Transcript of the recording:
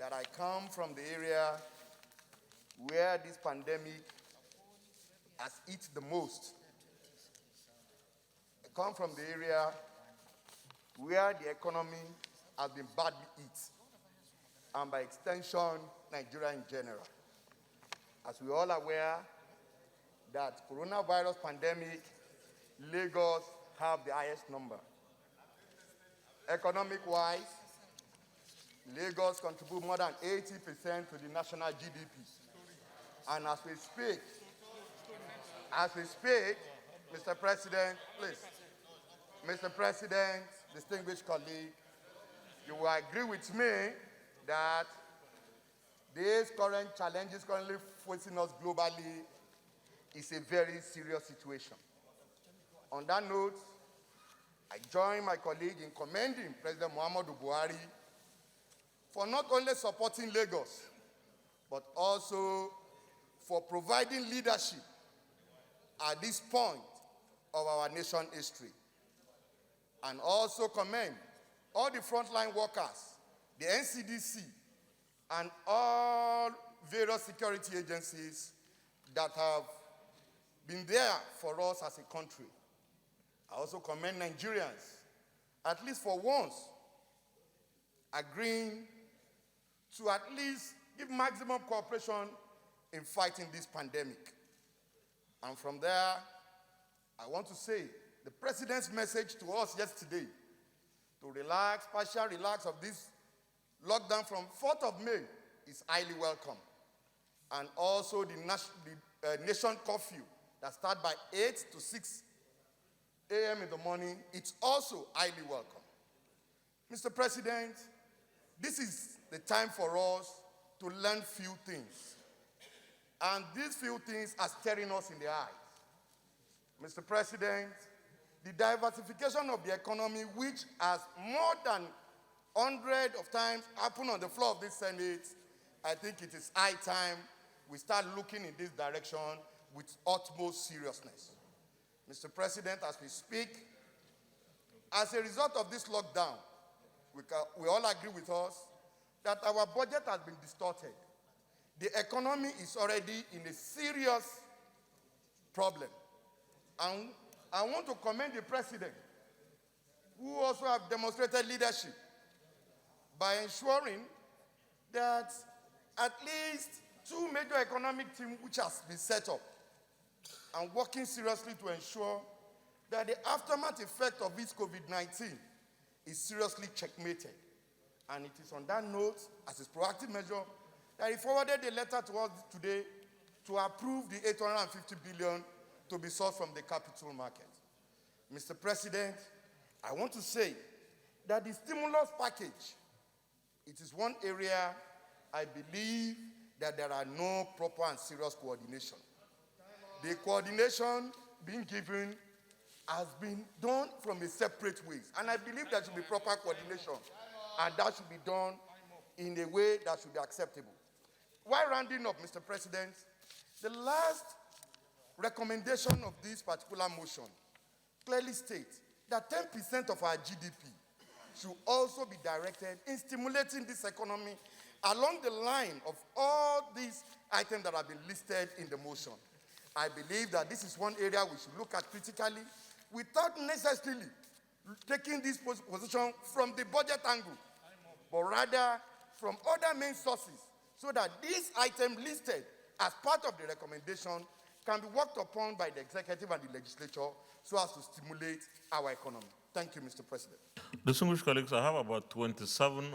that I come from the area where this pandemic has hit the most. I come from the area where the economy has been badly hit, and by extension, Nigeria in general. As we all are aware that coronavirus pandemic, Lagos have the highest number. Economic-wise, Lagos contribute more than 80% to the national GDP. And as we speak, Mr. President, please, Mr. President, distinguished colleague, you will agree with me that these current challenges currently facing us globally is a very serious situation. On that note, I join my colleague in commending President Muhammadu Buhari for not only supporting Lagos, but also for providing leadership at this point of our nation's history. And also commend all the frontline workers, the NCDC, and all various security agencies that have been there for us as a country. I also commend Nigerians, at least for once, agreeing to at least give maximum cooperation in fighting this pandemic. And from there, I want to say the President's message to us yesterday to relax, partial relax of this lockdown from 4th of May is highly welcome. And also the nation curfew that starts by 8 to 6 a.m. in the morning, it's also highly welcome. Mr. President, this is the time for us to learn few things. And these few things are staring us in the eyes. Mr. President, the diversification of the economy, which has more than hundreds of times happened on the floor of this Senate, I think it is high time we start looking in this direction with utmost seriousness. Mr. President, as we speak, as a result of this lockdown, we all agree with us that our budget has been distorted. The economy is already in a serious problem. And I want to commend the President, who also have demonstrated leadership by ensuring that at least two major economic teams which has been set up and working seriously to ensure that the aftermath effect of this COVID-19 is seriously checkmated. And it is on that note, as a proactive measure, that he forwarded a letter to us today to approve the 850 billion to be sourced from the capital market. Mr. President, I want to say that the stimulus package, it is one area I believe that there are no proper and serious coordination. The coordination being given has been done from a separate ways. And I believe there should be proper coordination. And that should be done in a way that should be acceptable. While rounding up, Mr. President, the last recommendation of this particular motion clearly states that 10% of our GDP should also be directed in stimulating this economy along the line of all these items that have been listed in the motion. I believe that this is one area we should look at critically without necessarily taking this position from the budget angle, but rather from other main sources, so that this item listed as part of the recommendation can be worked upon by the executive and the legislature so as to stimulate our economy. Thank you, Mr. President. Distinguished colleagues, I have about 27